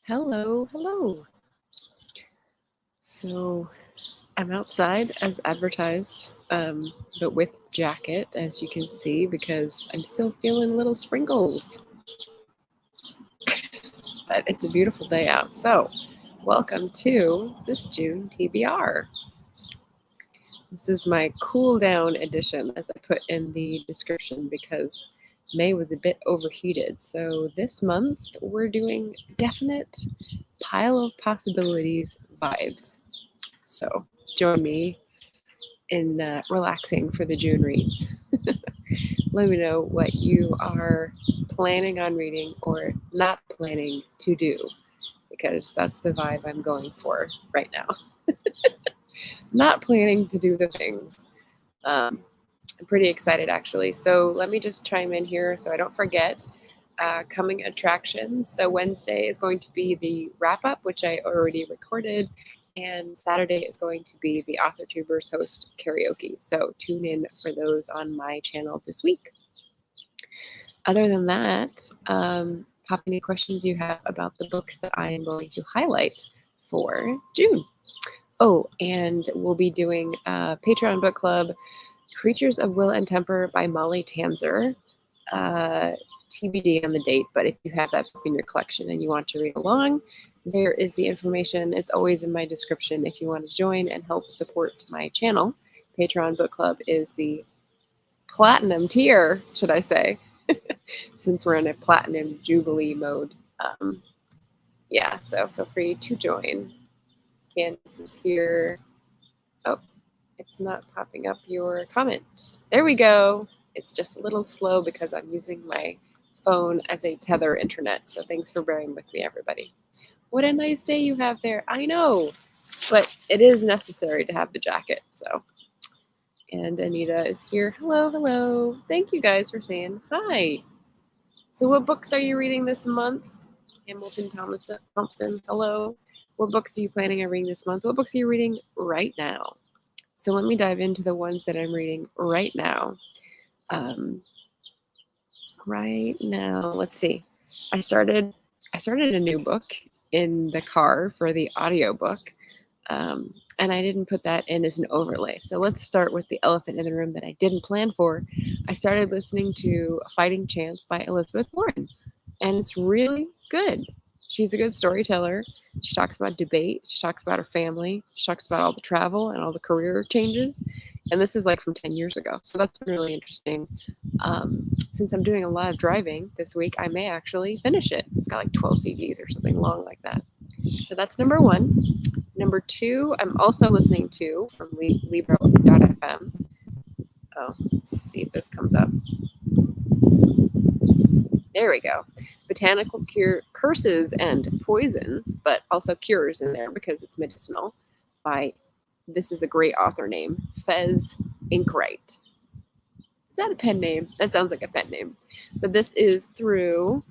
Hello, hello. So I'm outside as advertised, but with jacket, as you can see, because I'm still feeling little sprinkles. But it's a beautiful day out. So welcome to this June TBR. This is my cool down edition, as I put in the description, because May was a bit overheated. So this month we're doing definite pile of possibilities vibes. So join me in relaxing for the June reads. Let me know what you are planning on reading or not planning to do, because that's the vibe I'm going for right now. Not planning to do the things. I'm pretty excited, actually. So let me just chime in here so I don't forget. Coming attractions. So Wednesday is going to be the wrap up, which I already recorded, and Saturday is going to be the Author Tubers host karaoke. So tune in for those on my channel this week. Other than that, pop any questions you have about the books that I am going to highlight for June. Oh, and we'll be doing a Patreon book club, Creatures of Will and Temper by Molly Tanzer. TBD on the date, but if you have that book in your collection and you want to read along, there is the information. It's always in my description if you want to join and help support my channel. Patreon Book Club is the platinum tier, should I say, since we're in a platinum jubilee mode. Yeah, so feel free to join. Candace is here. Oh, it's not popping up your comment. There we go. It's just a little slow because I'm using my phone as a tether internet. So thanks for bearing with me, everybody. What a nice day you have there. I know, but it is necessary to have the jacket. So, and Anita is here. Hello, hello. Thank you guys for saying hi. So what books are you reading this month? Hamilton Thompson, hello. What books are you planning on reading this month? What books are you reading right now? So let me dive into the ones that I'm reading right now. Right now, let's see. I started a new book in the car for the audiobook, and I didn't put that in as an overlay. So let's start with the elephant in the room that I didn't plan for. I started listening to A Fighting Chance by Elizabeth Warren, and it's really good. She's a good storyteller. She talks about debate. She talks about her family. She talks about all the travel and all the career changes. And this is like from 10 years ago. So that's been really interesting. Since I'm doing a lot of driving this week, I may actually finish it. It's got like 12 CDs or something long like that. So that's number one. Number two, I'm also listening to from librofm. Oh, let's see if this comes up. There we go. Botanical Curses and Poisons, but also cures in there because it's medicinal, by, this is a great author name, Fez Inkwright. Is that a pen name? That sounds like a pen name. But this is through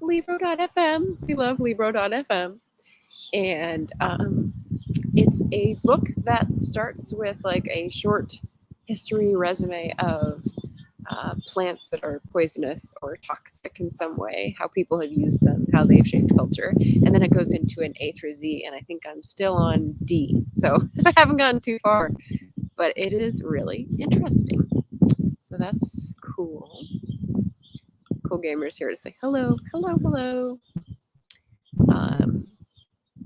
Libro.fm. We love Libro.fm. And it's a book that starts with like a short history resume of plants that are poisonous or toxic in some way, how people have used them, how they've shaped culture. And then it goes into an A through Z, and I think I'm still on D. So I haven't gotten too far, but it is really interesting. So that's cool. Cool Gamer's here to say hello, hello, hello.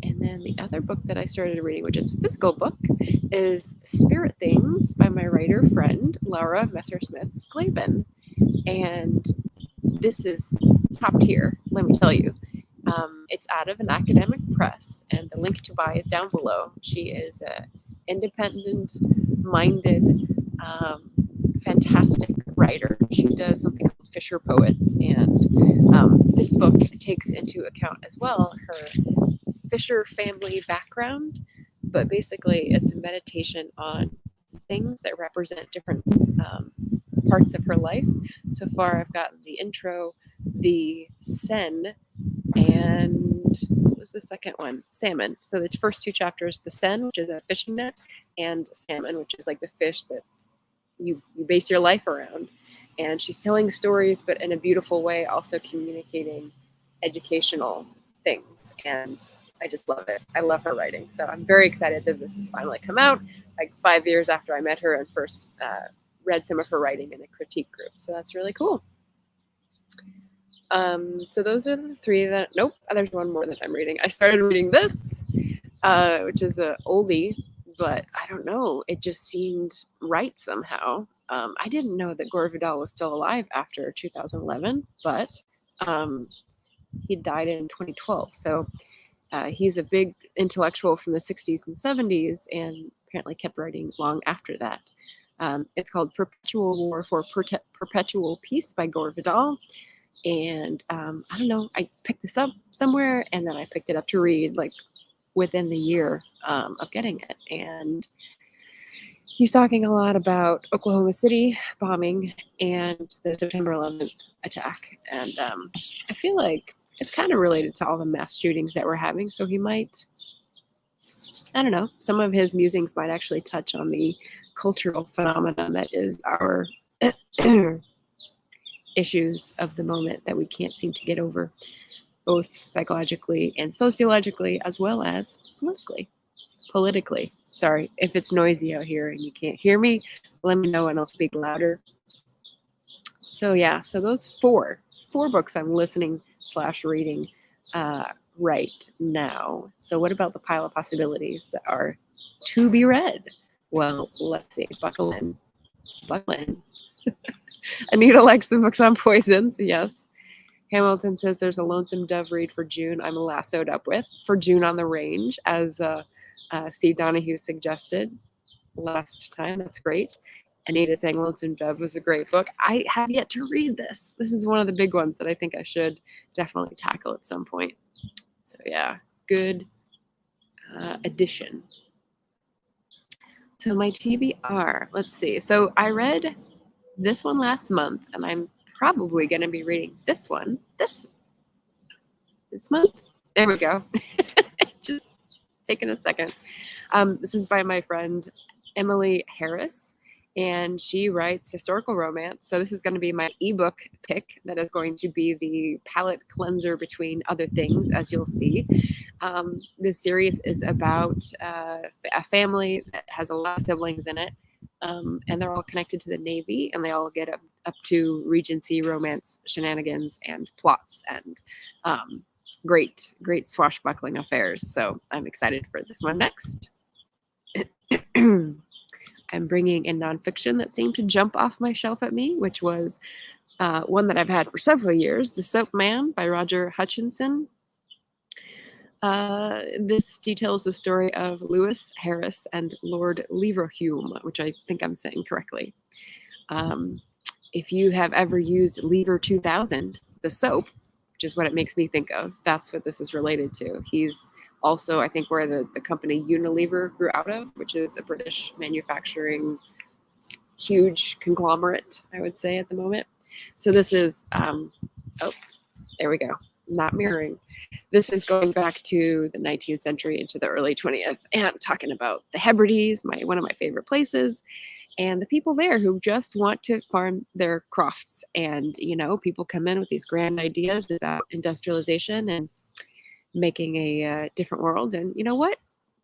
And then the other book that I started reading, which is a physical book, is Spirit Things by my writer friend, Lara Messersmith-Glavin. And this is top tier, let me tell you. It's out of an academic press, and the link to buy is down below. She is an independent-minded, fantastic writer. She does something called Fisher Poets, and this book takes into account as well her Fisher family background, but basically it's a meditation on things that represent different parts of her life. So far I've gotten the intro, the sen, and what was the second one? Salmon. So the first two chapters, the sen, which is a fishing net, and salmon, which is like the fish that you base your life around. And she's telling stories, but in a beautiful way, also communicating educational things. And I just love it. I love her writing. So I'm very excited that this has finally come out, like 5 years after I met her and first read some of her writing in a critique group. So that's really cool. So those are the three that, nope, there's one more that I'm reading. I started reading this, which is a oldie, but I don't know, it just seemed right somehow. I didn't know that Gore Vidal was still alive after 2011, but he died in 2012. So he's a big intellectual from the 60s and 70s and apparently kept writing long after that. It's called Perpetual War for Perpetual Peace by Gore Vidal. And I don't know, I picked this up somewhere and then I picked it up to read like within the year of getting it. And he's talking a lot about Oklahoma City bombing and the September 11th attack. And I feel like it's kind of related to all the mass shootings that we're having. So he might, I don't know, some of his musings might actually touch on the cultural phenomenon that is our issues of the moment that we can't seem to get over, both psychologically and sociologically, as well as politically. Sorry if it's noisy out here and you can't hear me, let me know and I'll speak louder. So yeah, so those four books I'm listening / reading right now. So what about the pile of possibilities that are to be read? Well, let's see, buckle in. Anita likes the books on poisons, yes. Hamilton says there's a Lonesome Dove read for June I'm lassoed up with, for June on the Range, as Steve Donahue suggested last time. That's great. Anita saying Lonesome Dove was a great book. I have yet to read this. This is one of the big ones that I think I should definitely tackle at some point. So yeah, good addition. So my TBR, let's see. So I read this one last month, and I'm probably going to be reading this one this month. There we go. Just taking a second. This is by my friend Emilee Harris, and she writes historical romance. So this is going to be my ebook pick that is going to be the palate cleanser between other things, as you'll see. This series is about a family that has a lot of siblings in it. And they're all connected to the Navy, and they all get up to Regency romance shenanigans and plots and great swashbuckling affairs. So I'm excited for this one next. I'm bringing in nonfiction that seemed to jump off my shelf at me, which was one that I've had for several years, The Soap Man by Roger Hutchinson. This details the story of Lewis Harris and Lord Leverhulme, which I think I'm saying correctly. If you have ever used Lever 2000, the soap, which is what it makes me think of, that's what this is related to. He's also, I think, where the company Unilever grew out of, which is a British manufacturing huge conglomerate, I would say, at the moment. So this is, oh, there we go. Not mirroring. This is going back to the 19th century into the early 20th and talking about the Hebrides, one of my favorite places, and the people there who just want to farm their crofts. And, you know, people come in with these grand ideas about industrialization and making a different world. And you know what?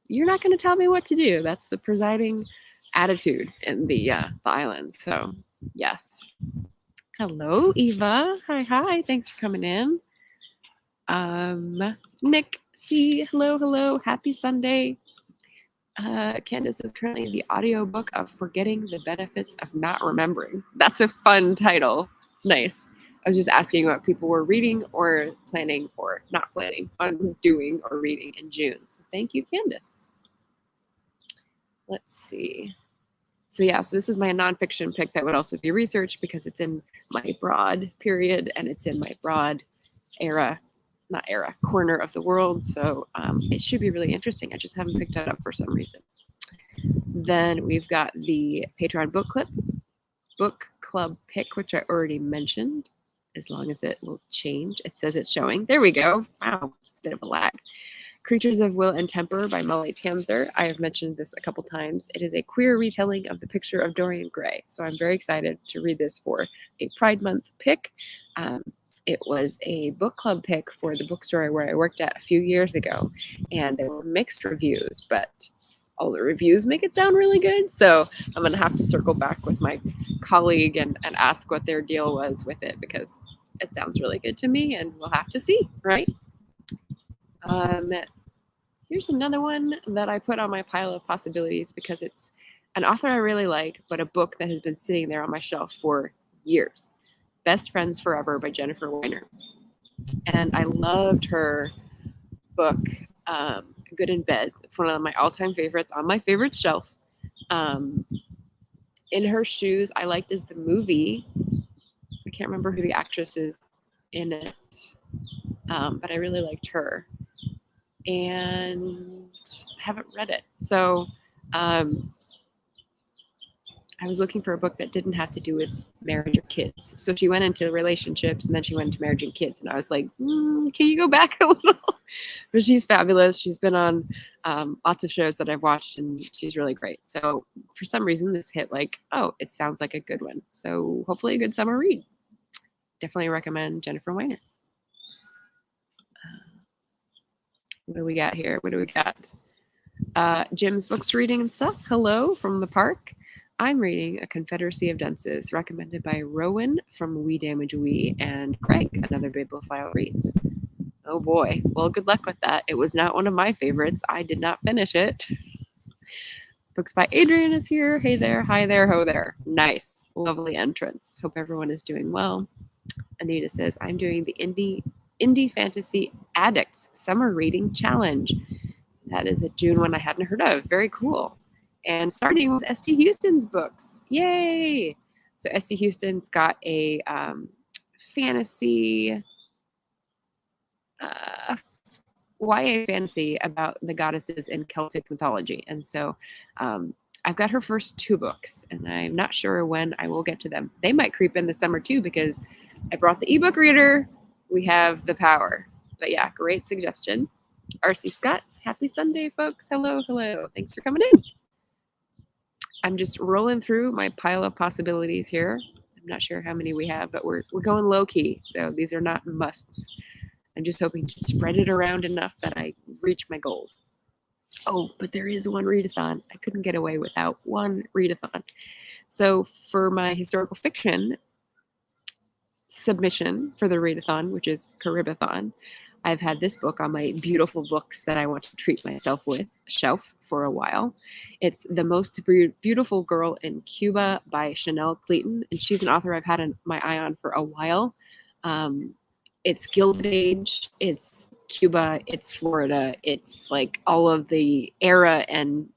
You're not going to tell me what to do. That's the presiding attitude in the islands. So, yes. Hello, Eva. Hi. Thanks for coming in. Nick C. Hello. Happy Sunday. Candace is currently in the audiobook of Forgetting the Benefits of Not Remembering. That's a fun title. Nice. I was just asking what people were reading or planning or not planning on doing or reading in June. So thank you, Candace. Let's see. So this is my nonfiction pick that would also be research because it's in my broad period and it's in my broad corner of the world. So it should be really interesting. I just haven't picked it up for some reason. Then we've got the Patreon book club pick, which I already mentioned, as long as it will change. It says it's showing. There we go. Wow, it's a bit of a lag. Creatures of Will and Temper by Molly Tanzer. I have mentioned this a couple times. It is a queer retelling of The Picture of Dorian Gray. So I'm very excited to read this for a Pride Month pick. It was a book club pick for the bookstore where I worked at a few years ago, and there were mixed reviews, but all the reviews make it sound really good. So I'm going to have to circle back with my colleague and ask what their deal was with it, because it sounds really good to me, and we'll have to see, right? Here's another one that I put on my pile of possibilities because it's an author I really like, but a book that has been sitting there on my shelf for years. Best Friends Forever by Jennifer Weiner. And I loved her book, Good in Bed. It's one of my all-time favorites on my favorites shelf. In Her Shoes, I liked as the movie. I can't remember who the actress is in it, but I really liked her. And I haven't read it. So I was looking for a book that didn't have to do with marriage or kids. So she went into relationships and then she went into marriage and kids. And I was like, can you go back a little? But she's fabulous. She's been on lots of shows that I've watched, and she's really great. So for some reason, this hit like, oh, it sounds like a good one. So hopefully a good summer read. Definitely recommend Jennifer Weiner. What do we got here? What do we got? Jim's Books, Reading and Stuff. Hello from the park. I'm reading A Confederacy of Dunces, recommended by Rowan from We Damage We and Craig, another Bibliophile Reads. Oh boy. Well, good luck with that. It was not one of my favorites. I did not finish it. Books by Adrian is here. Hey there. Hi there. Ho there. Nice. Lovely entrance. Hope everyone is doing well. Anita says, I'm doing the Indie Fantasy Addicts Summer Reading Challenge. That is a June one I hadn't heard of. Very cool. And starting with St. Houston's books. Yay! So St. Houston's got a fantasy, YA fantasy about the goddesses in Celtic mythology. And so I've got her first 2 books, and I'm not sure when I will get to them. They might creep in the summer too, because I brought the ebook reader. We have the power. But yeah, great suggestion. R.C. Scott, happy Sunday, folks. Hello, hello. Thanks for coming in. I'm just rolling through my pile of possibilities here. I'm not sure how many we have, but we're going low key. So these are not musts. I'm just hoping to spread it around enough that I reach my goals. Oh, but there is one readathon. I couldn't get away without one readathon. So for my historical fiction submission for the readathon, which is caribathon, I've had this book on my beautiful books that I want to treat myself with shelf for a while. It's The Most Beautiful Girl in Cuba by Chanel Cleeton, and she's an author I've had my eye on for a while. It's Gilded Age, it's Cuba, it's Florida, it's like all of the era and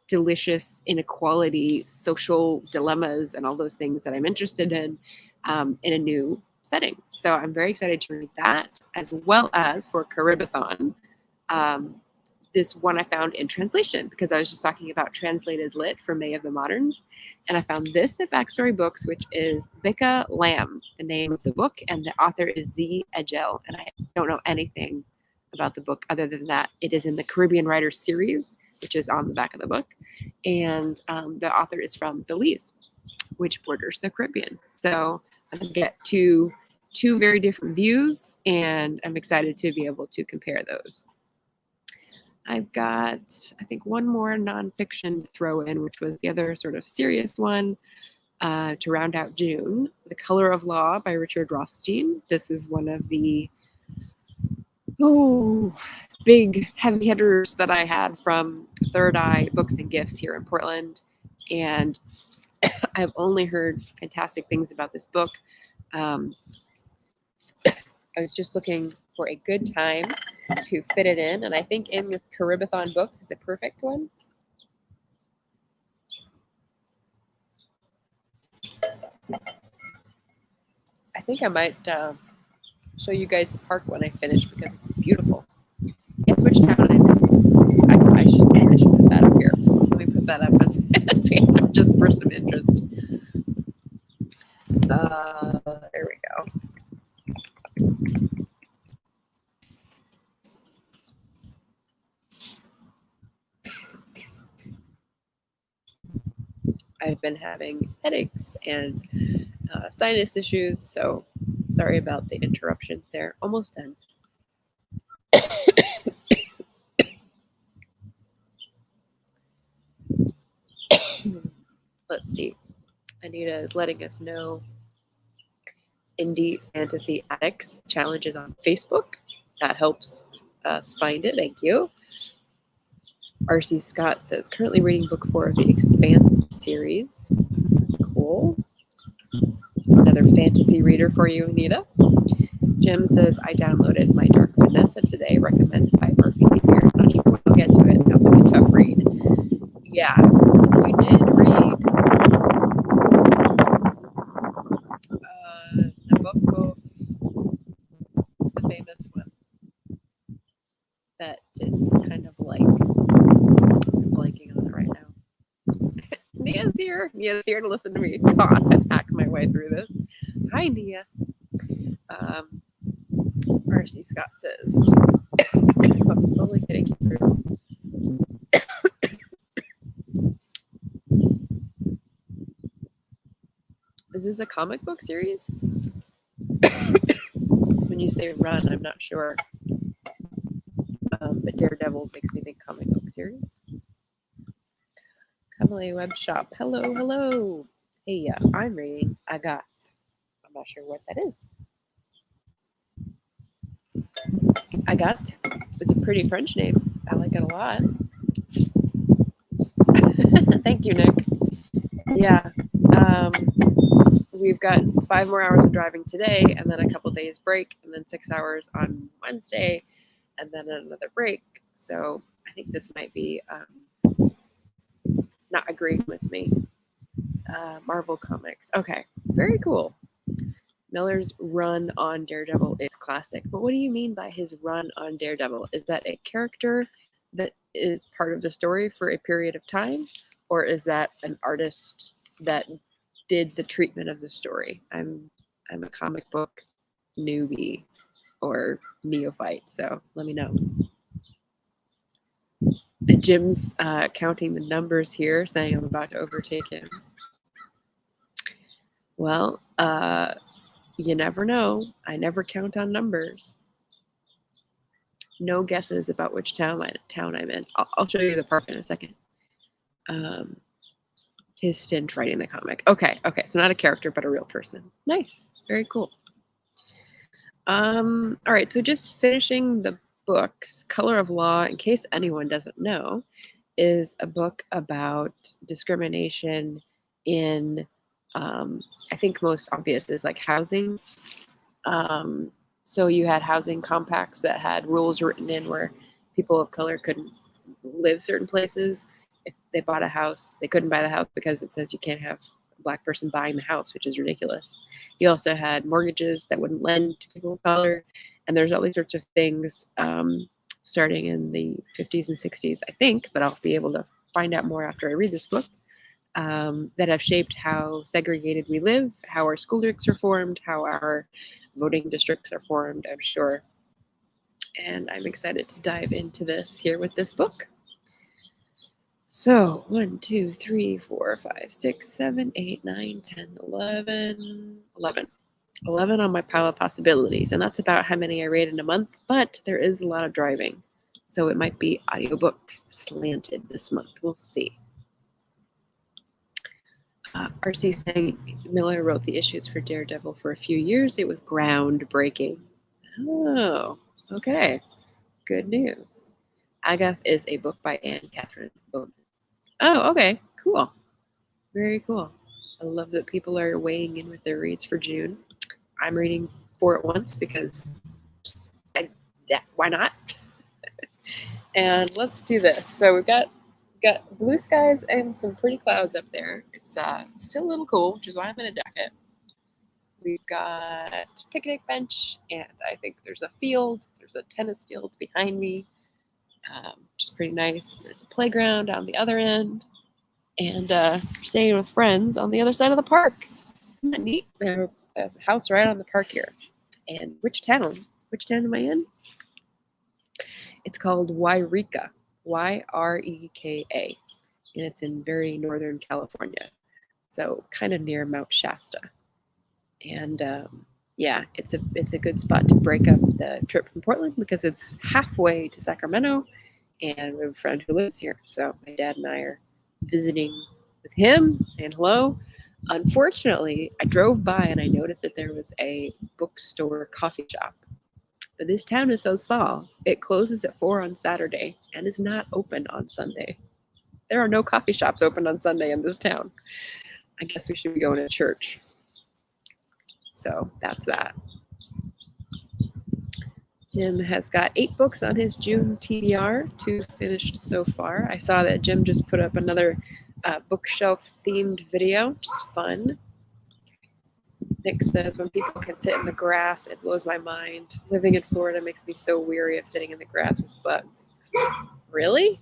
delicious inequality, social dilemmas, and all those things that I'm interested in a new setting. So I'm very excited to read that, as well as for Caribathon, this one I found in translation, because I was just talking about translated lit for May of the Moderns, and I found this at Backstory Books, which is Beka Lamb, the name of the book, and the author is Z. Edgell, and I don't know anything about the book other than that it is in the Caribbean Writers series, which is on the back of the book, and the author is from Belize, which borders the Caribbean. So I'm going to get two very different views, and I'm excited to be able to compare those. I've got, I think, one more nonfiction to throw in, which was the other sort of serious one to round out June. The Color of Law by Richard Rothstein. This is one of the big heavy hitters that I had from Third Eye Books and Gifts here in Portland. And I've only heard fantastic things about this book. I was just looking for a good time to fit it in, and I think in with Caribathon Books is a perfect one. I think I might show you guys the park when I finish, because it's beautiful. It's which town I'm in. I should put that up here. Let me put that up as a just for some interest. There we go. been having headaches and sinus issues, so sorry about the interruptions there. Almost done. Let's see. Anita is letting us know Indie Fantasy Addicts challenges on Facebook. That helps us find it. Thank you. R.C. Scott says, currently reading book 4 of the Expanse series. Cool. Another fantasy reader for you, Anita. Jim says, I downloaded My Dark Vanessa today, recommended by Murphy. Here, not sure when I'll get to it. Sounds like a tough read. Yeah, you did read Nabokov. It's the famous one. That it's kind of like, I'm blanking on it right now. Nia's here. Nia's here to listen to me. God, attack my way through this. Hi, Nia. R.C. Scott says, I'm slowly getting through. Is this a comic book series? When you say run, I'm not sure. But Daredevil makes me think comic book series. Emilee Web Shop. Hello, hello. Hey, I'm reading Agathe. I'm not sure what that is. Agathe is a pretty French name. I like it a lot. Thank you, Nick. Yeah. We've got 5 more hours of driving today, and then a couple days break, and then 6 hours on Wednesday, and then another break. So I think this might be not agreeing with me. Marvel Comics. Okay, very cool. Miller's run on Daredevil is classic. But what do you mean by his run on Daredevil? Is that a character that is part of the story for a period of time? Or is that an artist that did the treatment of the story? I'm a comic book newbie or neophyte, so let me know. Jim's counting the numbers here, saying I'm about to overtake him. Well, you never know. I never count on numbers. No guesses about which town I'm in. I'll show you the park in a second. His stint writing the comic. Okay, so not a character, but a real person. Nice, very cool. All right, so just finishing the books. Color of Law, in case anyone doesn't know, is a book about discrimination in, I think most obvious is like housing. So you had housing compacts that had rules written in where people of color couldn't live certain places. If they bought a house, they couldn't buy the house because it says you can't have a black person buying the house, which is ridiculous. You also had mortgages that wouldn't lend to people of color. And there's all these sorts of things starting in the 50s and 60s, I think, but I'll be able to find out more after I read this book, that have shaped how segregated we live, how our school districts are formed, how our voting districts are formed, I'm sure. And I'm excited to dive into this here with this book. So 1, 2, 3, 4, 5, 6, 7, 8, 9, 10, 11 on my pile of possibilities. And that's about how many I read in a month, but there is a lot of driving. So it might be audiobook slanted this month. We'll see. RC saying Miller wrote the issues for Daredevil for a few years. It was groundbreaking. Oh, okay. Good news. Agathe is a book by Anne Catherine Bowman. Oh, okay. Cool. Very cool. I love that people are weighing in with their reads for June. I'm reading 4 at once because why not? And let's do this. So we've got blue skies and some pretty clouds up there. It's still a little cool, which is why I'm in a jacket. We've got a picnic bench, and I think there's a field. There's a tennis field behind me, which is pretty nice. There's a playground on the other end, and staying with friends on the other side of the park. Isn't that neat? There's a house right on the park here. And which town? Which town am I in? It's called Yreka. Yreka. And it's in very northern California. so kind of near Mount Shasta. And yeah, it's a good spot to break up the trip from Portland because it's halfway to Sacramento, and we have a friend who lives here. So my dad and I are visiting with him, saying hello. Unfortunately, I drove by and I noticed that there was a bookstore coffee shop. But this town is so small, it closes at 4 on Saturday and is not open on Sunday. There are no coffee shops open on Sunday in this town. I guess we should be going to church. So that's that. Jim has got 8 books on his June TBR, 2 finished so far. I saw that Jim just put up another bookshelf-themed video, which is fun. Nick says, when people can sit in the grass, it blows my mind. Living in Florida makes me so weary of sitting in the grass with bugs. Really?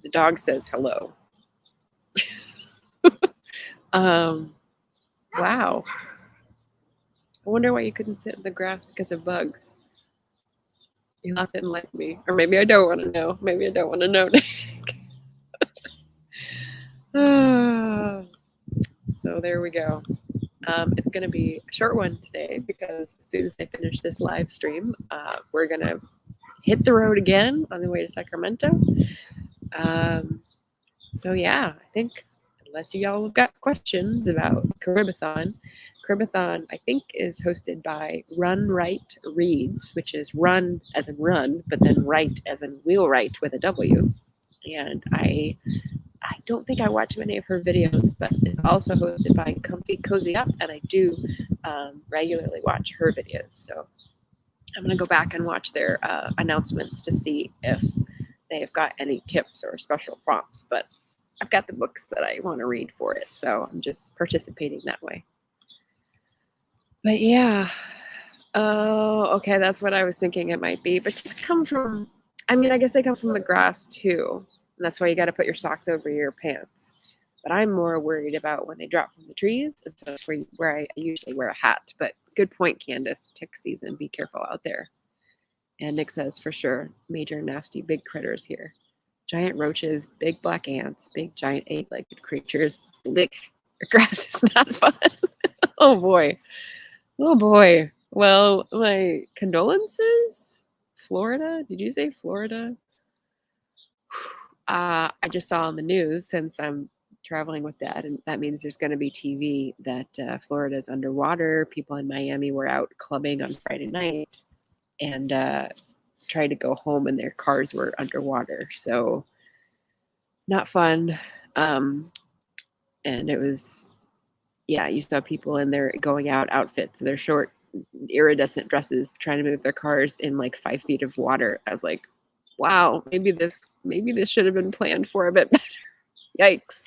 The dog says hello. Wow. I wonder why you couldn't sit in the grass because of bugs. You didn't like me. Or maybe I don't want to know. Maybe I don't want to know, Nick. So there we go. It's going to be a short one today because as soon as I finish this live stream, we're going to hit the road again on the way to Sacramento. So yeah, I think unless y'all have got questions about caribathon, I think, is hosted by Run Right Reads, which is run as in run, but then right as in wheelwright with a W. And I don't think I watch many of her videos, but it's also hosted by Comfy Cozy Up, and I do regularly watch her videos. So I'm going to go back and watch their announcements to see if they've got any tips or special prompts. But I've got the books that I want to read for it, so I'm just participating that way. But yeah, okay, that's what I was thinking it might be. But ticks come from, I mean, I guess they come from the grass too. And that's why you got to put your socks over your pants. But I'm more worried about when they drop from the trees. And so that's where I usually wear a hat. But good point, Candace. Tick season. Be careful out there. And Nick says, for sure, major nasty big critters here. Giant roaches, big black ants, big giant 8-legged creatures. Lick your grass is not fun. Oh boy. Oh boy. Well, my condolences. Florida? Did you say Florida? I just saw on the news, since I'm traveling with Dad, and that means there's going to be TV, that Florida is underwater. People in Miami were out clubbing on Friday night and tried to go home, and their cars were underwater. So not fun. And it was, yeah, you saw people in their going out outfits, their short iridescent dresses, trying to move their cars in like 5 feet of water. I was like, wow, maybe this should have been planned for a bit better. Yikes.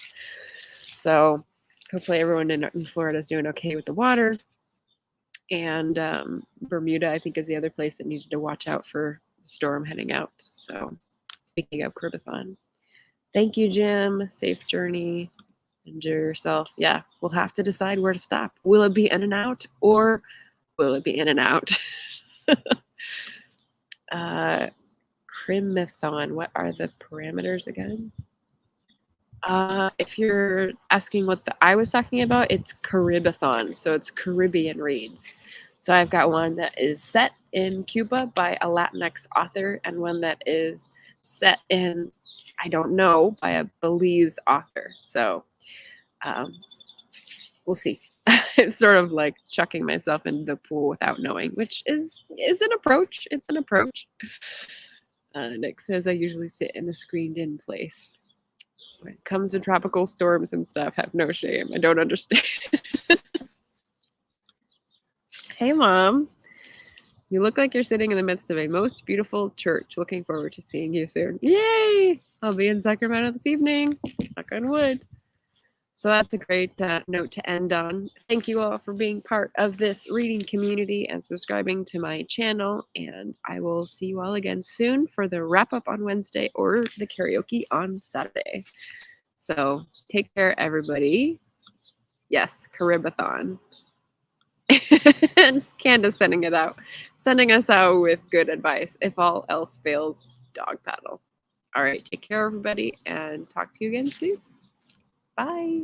So hopefully everyone in Florida is doing okay with the water. And Bermuda, I think, is the other place that needed to watch out for the storm heading out. So speaking of caribathon, thank you, Jim. Safe journey. Enjoy yourself. Yeah, we'll have to decide where to stop. Will it be In and Out, or will it be In and Out? Caribathon. What are the parameters again? If you're asking what I was talking about, it's caribathon. So it's Caribbean reads. So I've got one that is set in Cuba by a Latinx author, and one that is set in, I don't know, by a Belize author. So we'll see. It's sort of like chucking myself into the pool without knowing, which is an approach. It's an approach. Nick says I usually sit in a screened-in place. When it comes to tropical storms and stuff, have no shame. I don't understand. Hey, Mom. You look like you're sitting in the midst of a most beautiful church. Looking forward to seeing you soon. Yay! I'll be in Sacramento this evening. Knock on wood. So that's a great note to end on. Thank you all for being part of this reading community and subscribing to my channel. And I will see you all again soon for the wrap up on Wednesday or the karaoke on Saturday. So take care, everybody. Yes, caribathon. It's Candace sending us out with good advice. If all else fails, dog paddle. All right, take care, everybody, and talk to you again soon. Bye.